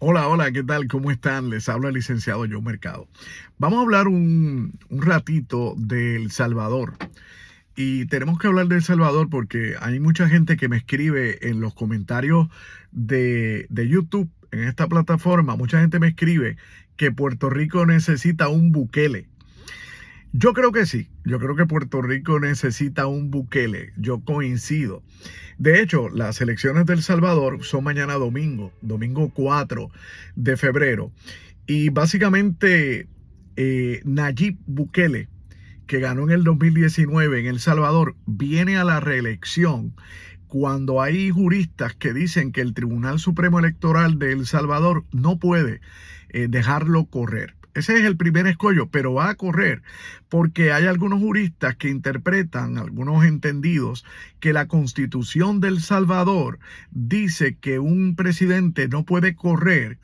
Hola, hola, ¿qué tal? ¿Cómo están? Les habla el licenciado Joe Mercado. Vamos a hablar un ratito de El Salvador. Y tenemos que hablar de El Salvador porque hay mucha gente que me escribe en los comentarios de YouTube, en esta plataforma, mucha gente me escribe que Puerto Rico necesita un Bukele. Yo creo que sí, yo creo que Puerto Rico necesita un Bukele, yo coincido. De hecho, las elecciones de El Salvador son mañana domingo, domingo 4 de febrero. Y básicamente Nayib Bukele, que ganó en el 2019 en El Salvador, viene a la reelección cuando hay juristas que dicen que el Tribunal Supremo Electoral de El Salvador no puede dejarlo correr. Ese es el primer escollo, pero va a correr porque hay algunos juristas que interpretan, algunos entendidos, que la Constitución de El Salvador dice que un presidente no puede correr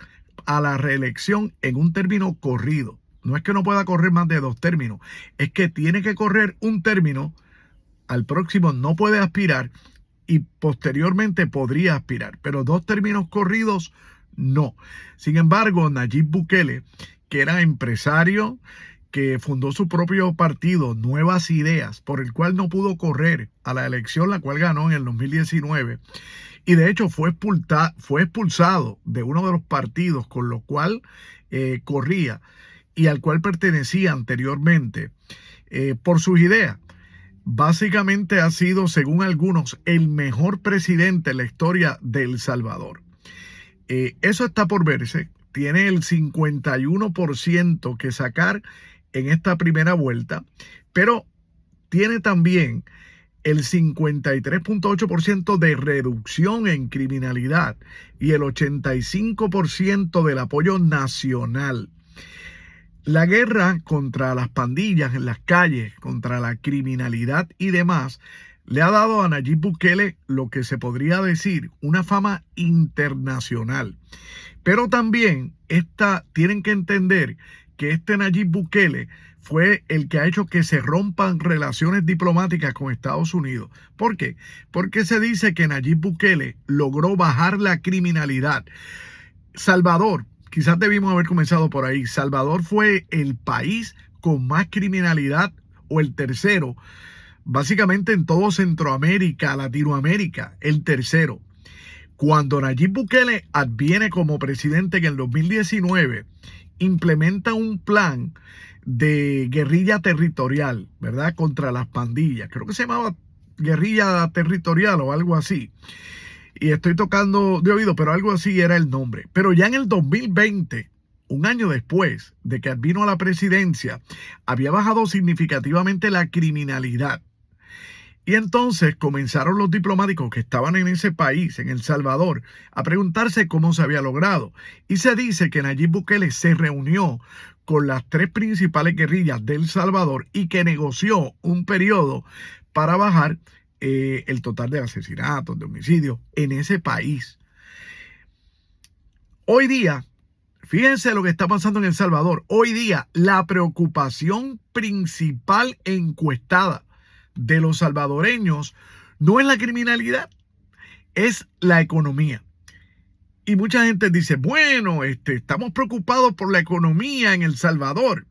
a la reelección en un término corrido. No es que no pueda correr más de 2 términos, es que tiene que correr un término, al próximo no puede aspirar y posteriormente podría aspirar, pero 2 términos corridos no. Sin embargo, Nayib Bukele, que era empresario, que fundó su propio partido, Nuevas Ideas, por el cual no pudo correr a la elección, la cual ganó en el 2019, y de hecho fue expulsado de uno de los partidos con los cual corría y al cual pertenecía anteriormente por sus ideas. Básicamente ha sido, según algunos, el mejor presidente en la historia de El Salvador. Eso está por verse. Tiene el 51% que sacar en esta primera vuelta, pero tiene también el 53.8% de reducción en criminalidad y el 85% del apoyo nacional. La guerra contra las pandillas en las calles, contra la criminalidad y demás, le ha dado a Nayib Bukele lo que se podría decir una fama internacional. Pero también tienen que entender que este Nayib Bukele fue el que ha hecho que se rompan relaciones diplomáticas con Estados Unidos. ¿Por qué? Porque se dice que Nayib Bukele logró bajar la criminalidad. Salvador, quizás debimos haber comenzado por ahí. Salvador fue el país con más criminalidad o el tercero, básicamente en todo Centroamérica, Latinoamérica, el tercero. Cuando Nayib Bukele adviene como presidente en el 2019, implementa un plan de guerrilla territorial, ¿verdad? Contra las pandillas. Creo que se llamaba guerrilla territorial o algo así. Y estoy tocando de oído, pero algo así era el nombre. Pero ya en el 2020, un año después de que vino a la presidencia, había bajado significativamente la criminalidad. Y entonces comenzaron los diplomáticos que estaban en ese país, en El Salvador, a preguntarse cómo se había logrado. Y se dice que Nayib Bukele se reunió con las 3 principales guerrillas de El Salvador y que negoció un periodo para bajar el total de asesinatos, de homicidios en ese país. Hoy día, fíjense lo que está pasando en El Salvador. Hoy día, la preocupación principal encuestada de los salvadoreños no es la criminalidad, es la economía. Y mucha gente dice, bueno, estamos preocupados por la economía en El Salvador.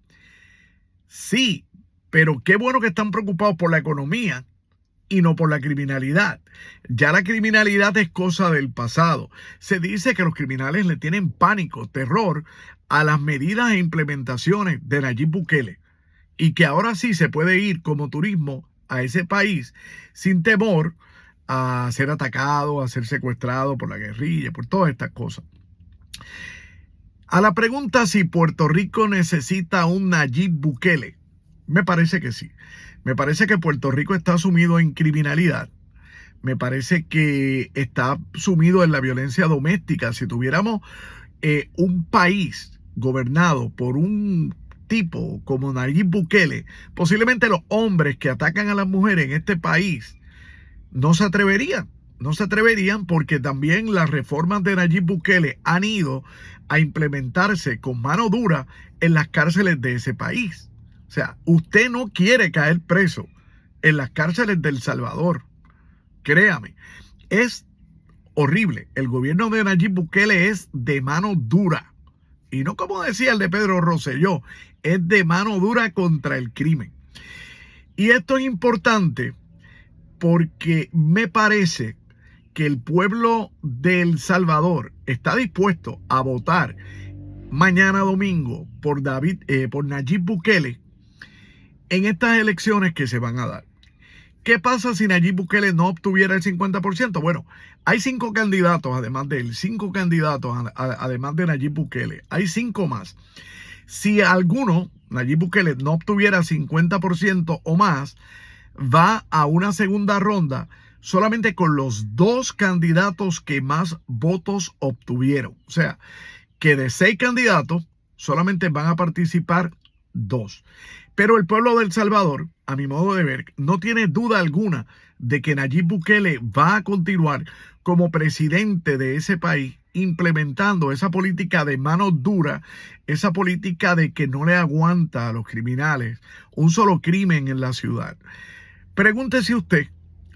Sí, pero qué bueno que están preocupados por la economía y no por la criminalidad. Ya la criminalidad es cosa del pasado. Se dice que los criminales le tienen pánico, terror a las medidas e implementaciones de Nayib Bukele y que ahora sí se puede ir como turismo a ese país sin temor a ser atacado, a ser secuestrado por la guerrilla, por todas estas cosas. A la pregunta si Puerto Rico necesita un Nayib Bukele, me parece que sí. Me parece que Puerto Rico está sumido en criminalidad. Me parece que está sumido en la violencia doméstica. Si tuviéramos un país gobernado por un tipo como Nayib Bukele, posiblemente los hombres que atacan a las mujeres en este país no se atreverían. No se atreverían porque también las reformas de Nayib Bukele han ido a implementarse con mano dura en las cárceles de ese país. O sea, usted no quiere caer preso en las cárceles de El Salvador. Créame, es horrible. El gobierno de Nayib Bukele es de mano dura. Y no como decía el de Pedro Rosselló, es de mano dura contra el crimen. Y esto es importante porque me parece que el pueblo de El Salvador está dispuesto a votar mañana domingo por Nayib Bukele en estas elecciones que se van a dar. ¿Qué pasa si Nayib Bukele no obtuviera el 50%? Bueno, hay 5 candidatos además de él, 5 candidatos además de Nayib Bukele. Hay 5 más. Si alguno, Nayib Bukele, no obtuviera 50% o más, va a una segunda ronda solamente con los 2 candidatos que más votos obtuvieron. O sea, que de 6 candidatos solamente van a participar 2. Pero el pueblo de El Salvador, a mi modo de ver, no tiene duda alguna de que Nayib Bukele va a continuar como presidente de ese país, implementando esa política de mano dura, esa política de que no le aguanta a los criminales un solo crimen en la ciudad. Pregúntese usted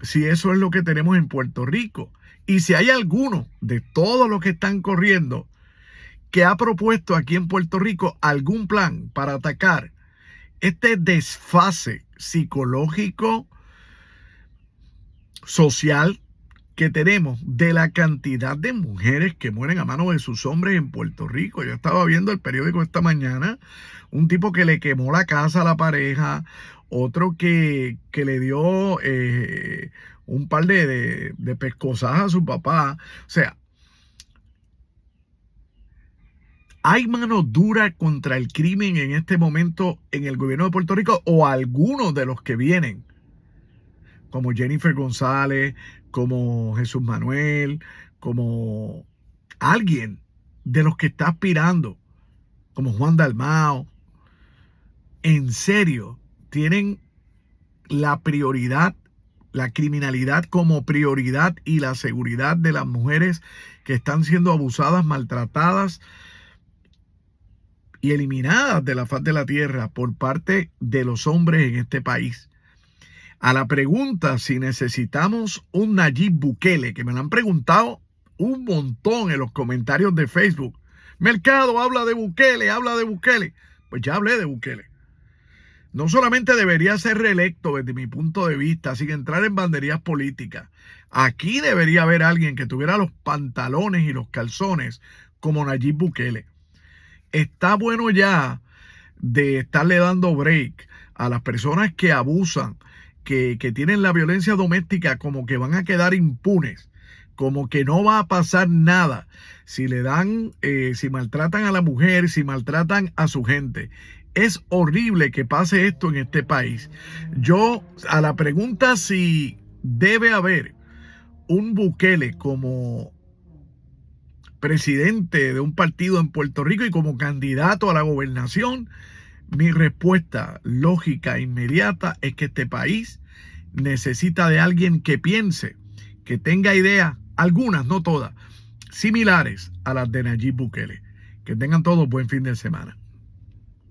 si eso es lo que tenemos en Puerto Rico y si hay alguno de todos los que están corriendo que ha propuesto aquí en Puerto Rico algún plan para atacar este desfase psicológico, social que tenemos de la cantidad de mujeres que mueren a manos de sus hombres en Puerto Rico. Yo estaba viendo el periódico esta mañana, un tipo que le quemó la casa a la pareja, otro que le dio un par de pescosadas a su papá. O sea, ¿hay mano dura contra el crimen en este momento en el gobierno de Puerto Rico o algunos de los que vienen? Como Jennifer González, como Jesús Manuel, como alguien de los que está aspirando, como Juan Dalmao. En serio, tienen la prioridad, la criminalidad como prioridad y la seguridad de las mujeres que están siendo abusadas, maltratadas y eliminadas de la faz de la tierra por parte de los hombres en este país. A la pregunta si necesitamos un Nayib Bukele, que me lo han preguntado un montón en los comentarios de Facebook. Mercado, habla de Bukele, habla de Bukele. Pues ya hablé de Bukele. No solamente debería ser reelecto desde mi punto de vista, sin entrar en banderías políticas. Aquí debería haber alguien que tuviera los pantalones y los calzones como Nayib Bukele. Está bueno ya de estarle dando break a las personas que abusan, que tienen la violencia doméstica, como que van a quedar impunes, como que no va a pasar nada si le dan, si maltratan a la mujer, si maltratan a su gente. Es horrible que pase esto en este país. Yo, a la pregunta si debe haber un Bukele como presidente de un partido en Puerto Rico y como candidato a la gobernación, mi respuesta lógica e inmediata es que este país necesita de alguien que piense, que tenga ideas, algunas, no todas, similares a las de Nayib Bukele. Que tengan todos buen fin de semana.